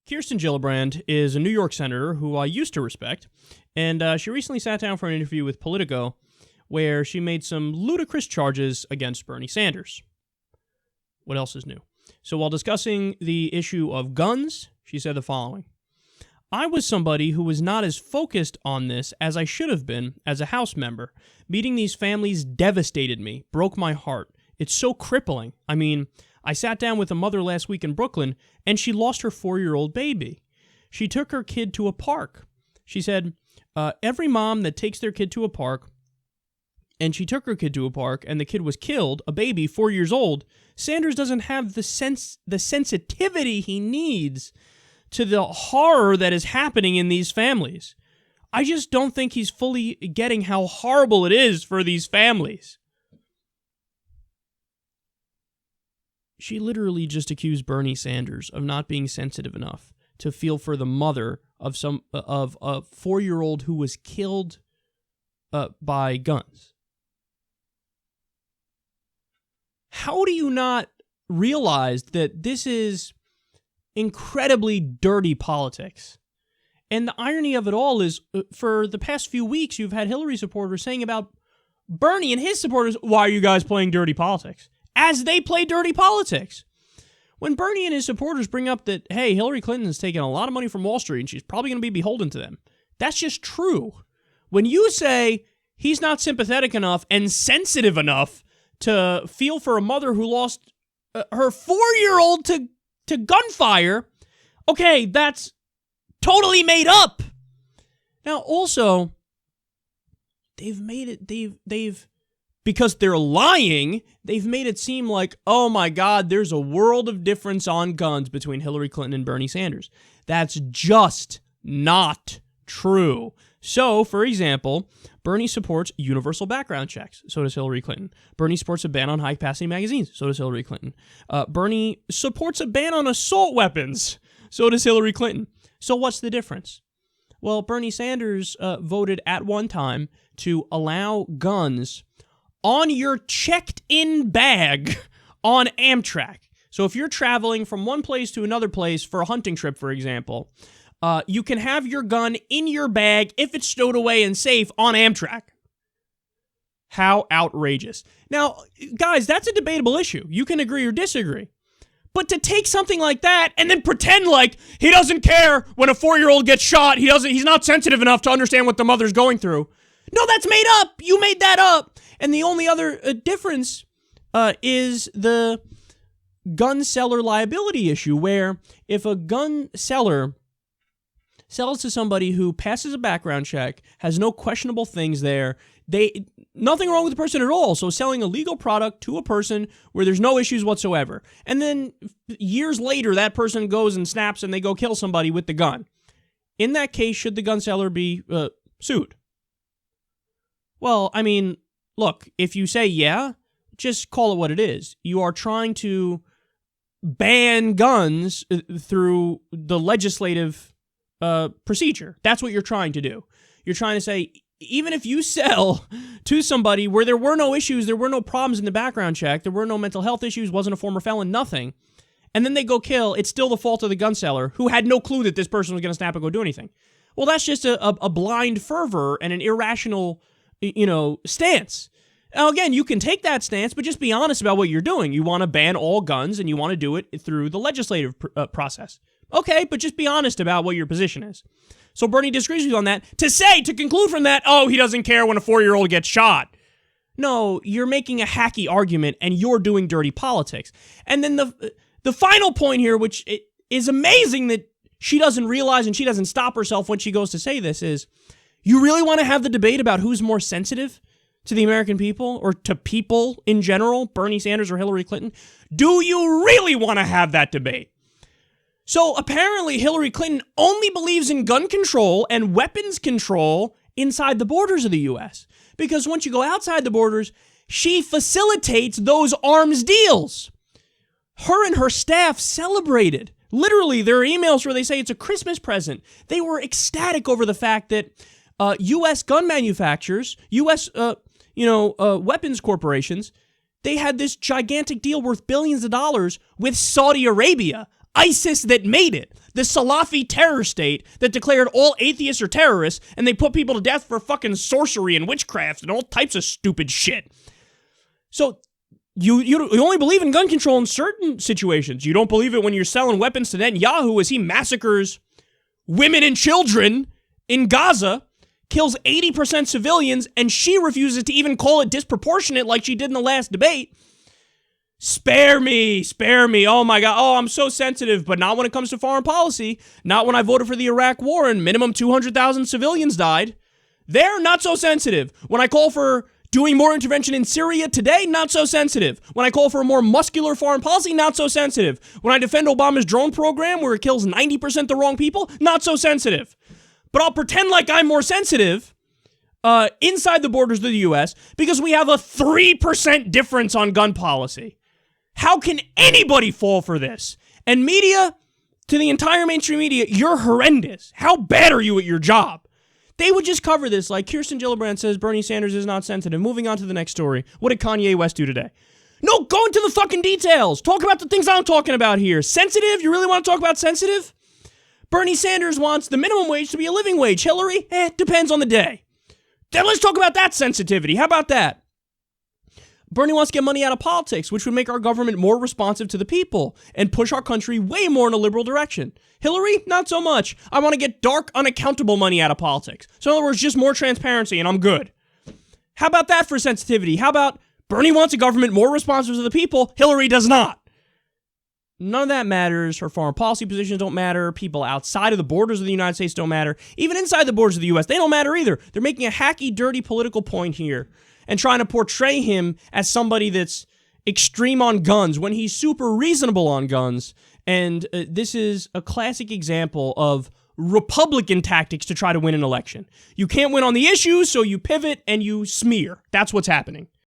Kirsten Gillibrand is a New York senator who I used to respect, and she recently sat down for an interview with Politico where she made some ludicrous charges against Bernie Sanders. What else is new? So while discussing the issue of guns, she said the following. I was somebody who was not as focused on this as I should have been as a House member. Meeting these families devastated me, broke my heart. It's so crippling. I mean, I sat down with a mother last week in Brooklyn, and she lost her 4-year-old baby. She took her kid to a park. She said, every mom that takes their kid to a park, and she took her kid to a park, and the kid was killed, a baby, 4 years old, Sanders doesn't have the sensitivity he needs to the horror that is happening in these families. I just don't think he's fully getting how horrible it is for these families. She literally just accused Bernie Sanders of not being sensitive enough to feel for the mother of a 4-year-old who was killed by guns. How do you not realize that this is incredibly dirty politics? And the irony of it all is, for the past few weeks, you've had Hillary supporters saying about Bernie and his supporters, why are you guys playing dirty politics? As they play dirty politics. When Bernie and his supporters bring up that, hey, Hillary Clinton's taking a lot of money from Wall Street and she's probably going to be beholden to them, that's just true. When you say he's not sympathetic enough and sensitive enough to feel for a mother who lost her 4-year-old to gunfire, okay, that's totally made up. Now, also, because they're lying, they've made it seem like, oh my God, there's a world of difference on guns between Hillary Clinton and Bernie Sanders. That's just not true. So, for example, Bernie supports universal background checks. So does Hillary Clinton. Bernie supports a ban on high-capacity magazines. So does Hillary Clinton. Bernie supports a ban on assault weapons. So does Hillary Clinton. So what's the difference? Well, Bernie Sanders voted at one time to allow guns on your checked-in bag on Amtrak. So if you're traveling from one place to another place for a hunting trip, for example, you can have your gun in your bag if it's stowed away and safe on Amtrak. How outrageous. Now, guys, that's a debatable issue. You can agree or disagree. But to take something like that and then pretend like he doesn't care when a 4-year-old gets shot, he's not sensitive enough to understand what the mother's going through. No, that's made up. You made that up. And the only other difference is the gun seller liability issue, where if a gun seller sells to somebody who passes a background check, has no questionable things there, nothing wrong with the person at all, so selling a legal product to a person where there's no issues whatsoever. And then years later, that person goes and snaps and they go kill somebody with the gun. In that case, should the gun seller be sued? Well, I mean, look, if you say yeah, just call it what it is. You are trying to ban guns through the legislative procedure. That's what you're trying to do. You're trying to say, even if you sell to somebody where there were no issues, there were no problems in the background check, there were no mental health issues, wasn't a former felon, nothing, and then they go kill, it's still the fault of the gun seller who had no clue that this person was going to snap and go do anything. Well, that's just a blind fervor and an irrational stance. Now, again, you can take that stance, but just be honest about what you're doing. You want to ban all guns, and you want to do it through the legislative process. Okay, but just be honest about what your position is. So Bernie disagrees with you on that. To conclude from that, oh, he doesn't care when a 4-year-old gets shot. No, you're making a hacky argument, and you're doing dirty politics. And then the final point here, which is amazing that she doesn't realize and she doesn't stop herself when she goes to say this, is you really want to have the debate about who's more sensitive to the American people or to people in general, Bernie Sanders or Hillary Clinton? Do you really want to have that debate? So apparently Hillary Clinton only believes in gun control and weapons control inside the borders of the U.S. Because once you go outside the borders, she facilitates those arms deals. Her and her staff celebrated. Literally, there are emails where they say it's a Christmas present. They were ecstatic over the fact that U.S. gun manufacturers, U.S. Weapons corporations, they had this gigantic deal worth billions of dollars with Saudi Arabia. ISIS that made it. The Salafi terror state that declared all atheists are terrorists, and they put people to death for fucking sorcery and witchcraft and all types of stupid shit. So you only believe in gun control in certain situations. You don't believe it when you're selling weapons to Netanyahu as he massacres women and children in Gaza, kills 80% civilians, and she refuses to even call it disproportionate like she did in the last debate. Spare me. Oh my God. Oh, I'm so sensitive, but not when it comes to foreign policy. Not when I voted for the Iraq war and minimum 200,000 civilians died. They're not so sensitive. When I call for doing more intervention in Syria today, not so sensitive. When I call for a more muscular foreign policy, not so sensitive. When I defend Obama's drone program where it kills 90% the wrong people, not so sensitive. But I'll pretend like I'm more sensitive inside the borders of the U.S. because we have a 3% difference on gun policy. How can anybody fall for this? And media, to the entire mainstream media, you're horrendous. How bad are you at your job? They would just cover this like Kirsten Gillibrand says Bernie Sanders is not sensitive. Moving on to the next story. What did Kanye West do today? No, go into the fucking details. Talk about the things I'm talking about here. Sensitive? You really want to talk about sensitive? Bernie Sanders wants the minimum wage to be a living wage. Hillary? Depends on the day. Then let's talk about that sensitivity. How about that? Bernie wants to get money out of politics, which would make our government more responsive to the people and push our country way more in a liberal direction. Hillary, not so much. I want to get dark, unaccountable money out of politics. So in other words, just more transparency and I'm good. How about that for sensitivity? How about Bernie wants a government more responsive to the people, Hillary does not. None of that matters. Her foreign policy positions don't matter. People outside of the borders of the United States don't matter. Even inside the borders of the U.S., they don't matter either. They're making a hacky, dirty political point here and trying to portray him as somebody that's extreme on guns when he's super reasonable on guns. And this is a classic example of Republican tactics to try to win an election. You can't win on the issues, so you pivot and you smear. That's what's happening.